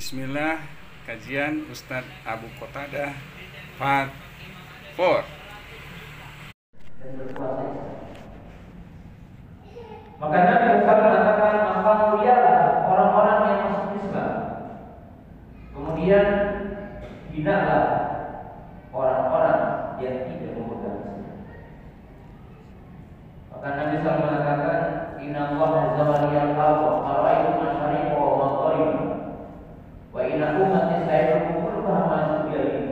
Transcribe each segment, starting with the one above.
Bismillah, kajian Ustadz Abu Qatadah Part 4. Maka Nabi Muhammad mengatakan, maka mulialah orang-orang yang masuk Islam. Kemudian hinalah orang-orang yang tidak memegang Islam. Maka Nabi SAW mengatakan, Inna Allah azza wa jalla qara'aitu masyariqa wa maghrib wa inna ummati sayyidu kulluha ma subiya.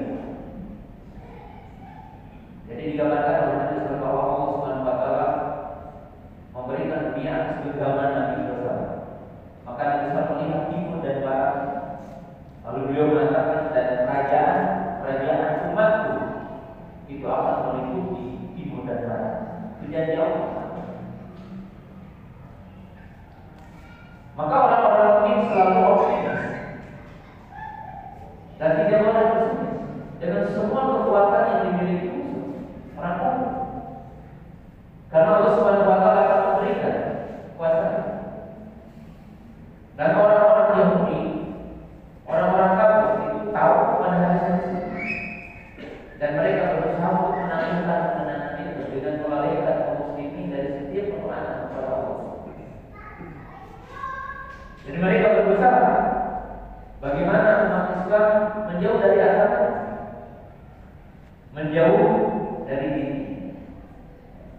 Jadi digambarkan oleh Nabi sallallahu alaihi wasallam memberikan dunia sebagaimana Nabi SAW. Maka Nabi SAW melihat timur dan barat. Lalu beliau mengatakan, dan kerajaan umatku itu akan meliputi timur dan barat. Itu janji Allah. Maka orang-orang mukmin selalu optimis dan tidak boleh pesimis dengan semua kekuatan yang dimiliki musuh orang kafir. Karena Allah Subhanahu wa taala akan memberikan kuasa. Dan orang-orang Yahudi, orang-orang kafir itu tahu pada hasilnya. Dan mereka berusaha untuk menaklukkan kemenangan itu dengan melalaikan kaum muslimin dari setiap peperangan kepada Allah. Jadi mereka berusaha bagaimana umat Islam menjauh dari agama, menjauh dari dini.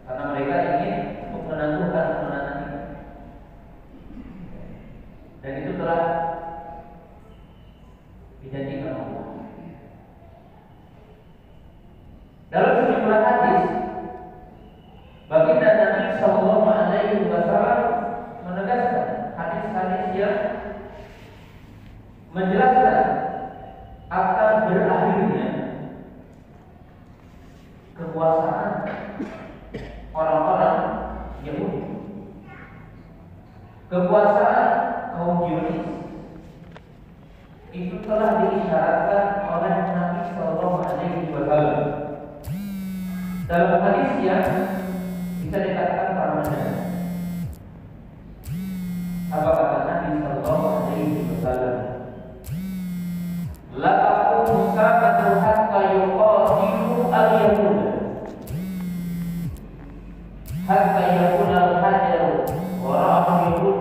Karena mereka ingin untuk menangguhkan kemenangan ini. Dan itu telah dijanjikan Allah. Dalam sejumlah hadis, baginda Nabi sallallahu alaihi wasallam menegaskan hadis-hadis yang menjelaskan akan berakhirnya kekuasaan orang-orang Yahudi, kekuasaan kaum Zionis itu telah diisyaratkan oleh Nabi Sallallahu Alaihi Wasallam. Dalam hadis yang bisa dikatakan permanen. Apa kata Nabi Sallallahu Alaihi Wasallam? La aqulu sa'atan hatta yuqatilu al-yahud hatta yakuna al-hajar wara'a al-yahud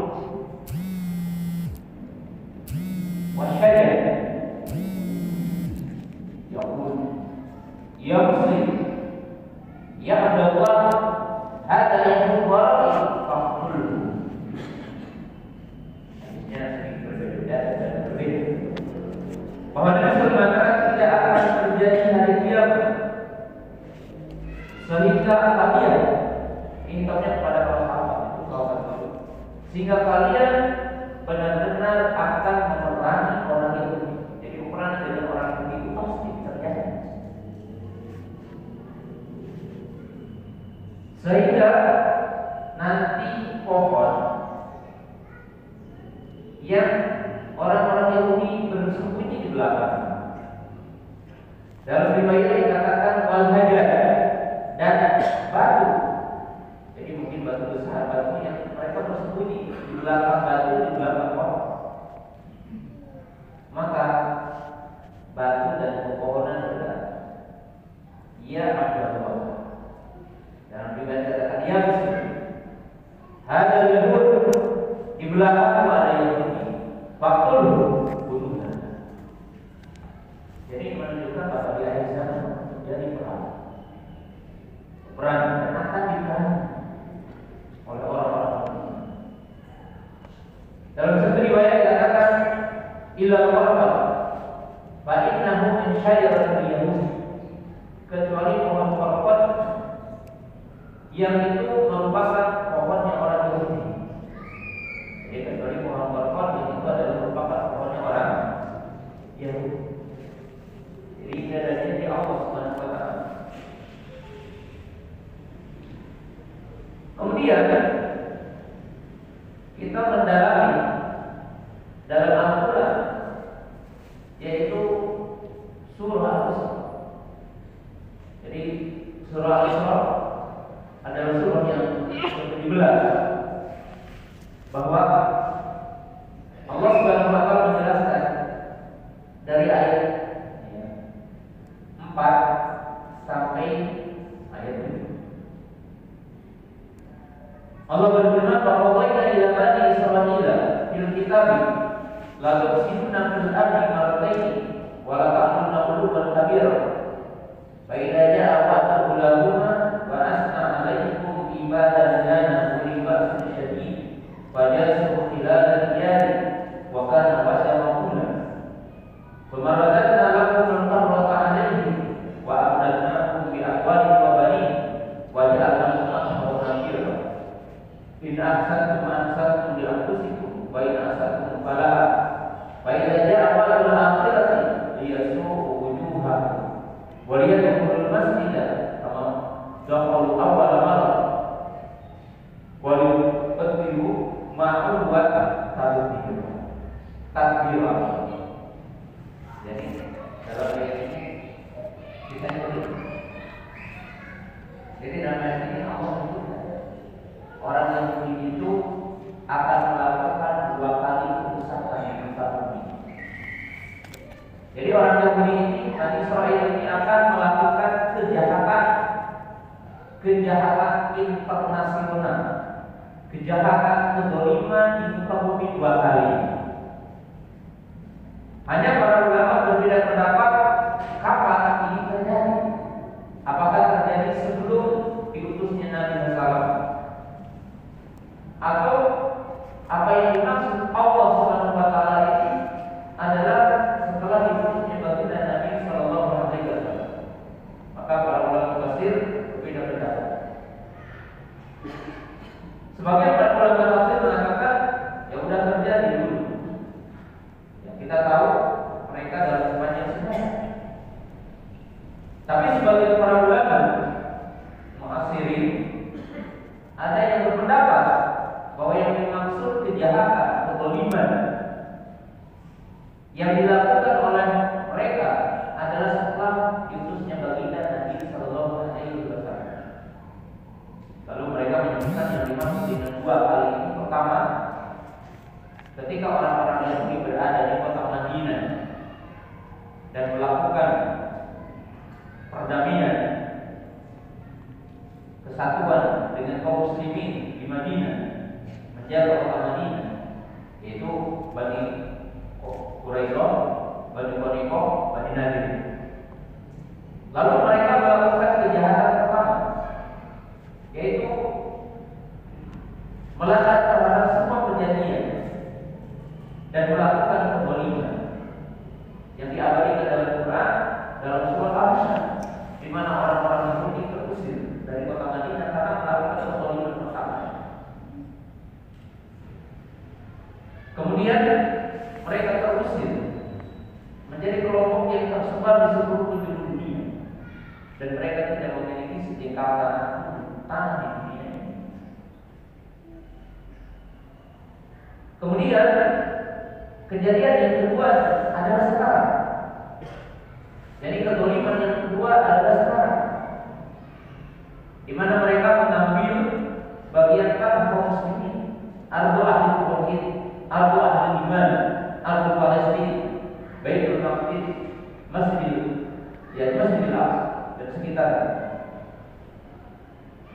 wa syajar yaqul ya muslim ya Abdullah hadha yahud wara'i faqtulhu. Hadisnya sedikit berbeda dan berbeda. Bahwa Nabi mengatakan tidak akan terjadi hari kiamat sehingga kalian, ini tahunya kepada para sahabat itu kawan itu, sehingga kalian benar-benar akan memerangi orang itu. Jadi peperangan dengan orang itu pasti terjadi. Sehingga nanti pohon yang orang-orang Yahudi bersembunyi di belakang. Dalam riwayat dikatakan wal hajar, dan batu. Jadi mungkin batu besar, batu yang mereka bersembunyi di belakang batu, di belakang pohon. Maka batu dan pepohonan berkata, ya Abdullah. Dalam riwayat dikatakan ya muslim. Hadal yahud, di belakang ada Yahudi. Faktul bunuhnya. Jadi menunjukkan bahwa di akhir zaman terjadi perang yang akan diperangi oleh orang-orang Muslim. Dalam satu riwayat dikatakan illa warqa fa innahu min syajaratil yahud, kecuali pohon warqat yang itu merupakan pohonnya orang Yahudi. Jadi kecuali pohon warqat yang itu adalah merupakan pohonnya orang Yahudi. Jadi ini adalah janji Allah Subhanahu wa taala. Kemudian kita mendalami dalam Al-Quran, yaitu surah Al-Isra. Jadi surah Al-Isra adalah surah la tufsiduna fil ardi marratayn wa la ta'maluna quluban kabira fa idza ja'a wa'du lahuma wa asna 'alaykum ibadan lana uli ba'sin syadid fa jasu khilal diyari wa kana wasamauna famaradna lakum al-qarrata 'alayhim wa abdalnakum bi aqwalin wa banin wa ja'alnakum ashabana kira in ahsantum li anfusikum wa in ahsantum falaha fa idza ja'a wa'dul akhirati liyasu'u wujuhakum wa liyadkhulul masjida kama dakhalu awwal marrah wa liyukabbiru ma'ahu wa takbira. Jadi dalam ayat ini kita lihat. Jadi dalam ayat ini Allah menyebutkan orang yang beriman itu akan melakukan 2 kali kerusakan yang besar bumi. Jadi orang yang beriman ini, Bani Israil ini akan melakukan kejahatan internasional, kejahatan kezaliman di muka bumi 2 kali. Hanya para ulama berbeda pendapat kapan ini terjadi. Apakah terjadi sebelum diutusnya Nabi Muhammad, atau apa yang dimaksud Allah Subhanahu wa taala ini adalah setelah diutusnya baginda Nabi sallallahu alaihi wasallam? Maka para ulama tafsir berbeda pendapat. Sebagian para ulama tafsir mengatakan ya sudah terjadi dulu. Ya, kita tahu mereka dalam sepanjang sejarah. Tapi sebagian para ulama mu'assirin ada yang berpendapat bahwa yang dimaksud kejahatan atau kezaliman yang dilakukan oleh mereka adalah setelah diutusnya baginda Nabi sallallahu alaihi wasallam. Lalu mereka menyebutkan yang dimaksud dengan 2 kali ini. Pertama, ketika orang-orang Yahudi berada di kota Madinah dan melakukan perdamaian, kesatuan dengan kaum muslimin di Madinah, menjaga kota Madinah, yaitu Bani Quraidah, Bani Quraidah, Bani Nadir. Lalu mereka melakukan kejahatan pertama, yaitu melanggar terhadap semua perjanjian dan melakukan kezaliman yang diabadikan dalam Quran dalam surah Al-Ahzab, di mana orang-orang Yahudi terusir dari kota Madinah karena melakukan kezaliman pertama. Kemudian mereka terusir menjadi kelompok yang tersebar di seluruh penjuru dunia, dan mereka tidak memiliki sejengkal tanah di dunia ini. Kemudian kejadian yang kedua adalah sekarang. Jadi kezaliman yang kedua adalah sekarang, di mana mereka mengambil bagian tanah kaum muslimin, ardu ahli tauhid, ardu ahli iman, ardu Palestina, Baitul Maqdis, Masjidil Aqsa dan sekitarnya.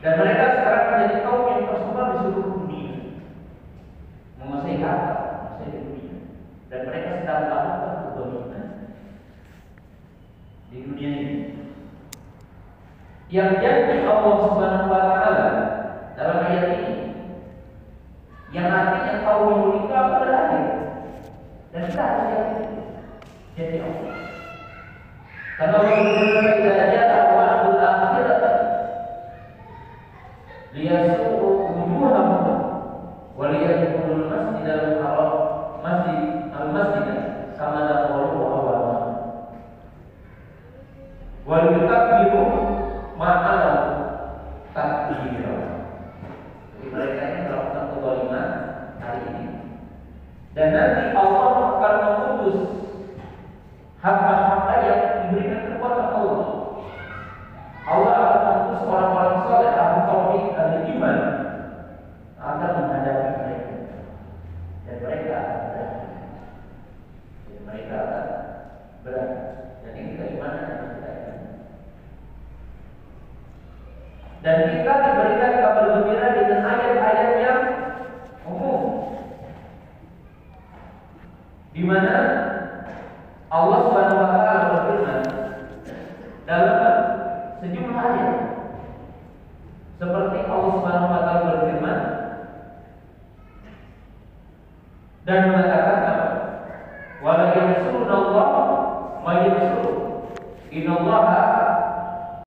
Dan mereka sekarang menjadi kaum yang tersebar di seluruh dunia, menguasai harta, menguasai dunia, dan mereka sedang melakukan kezaliman di dunia ini. Yang janji Allah Subhanahu wa taala dalam ayat ini, yang artinya kaum Yahudi itu akan berakhir, dan kita harus yakin janji Allah. Karena Allah berfirman, "Idza ja'a wa'dul akhirati liyasu'u wujuhahum wa liyadkhulul masjidal haram masjid kama dakhaluhu awwal wa liyukabbiru ma'alahu takbira." Jadi mereka ini melakukan kezaliman hari ini, dan nanti Allah akan memutus hamba-hamba yang diberikan kekuatan Allah. Allah akan memutus orang-orang saleh, ahli tauhid, ahli iman, akan menghadapi mereka, dan mereka akan berada. Dan mereka akan berada. Dan ini keimanan yang kita inginkan. Dan kita diberikan kabar gembira dengan ayat-ayat yang umum, di di mana Allah Subhanahu wa taala berfirman dalam sejumlah ayat. Seperti Allah Subhanahu wa taala berfirman dan mengatakan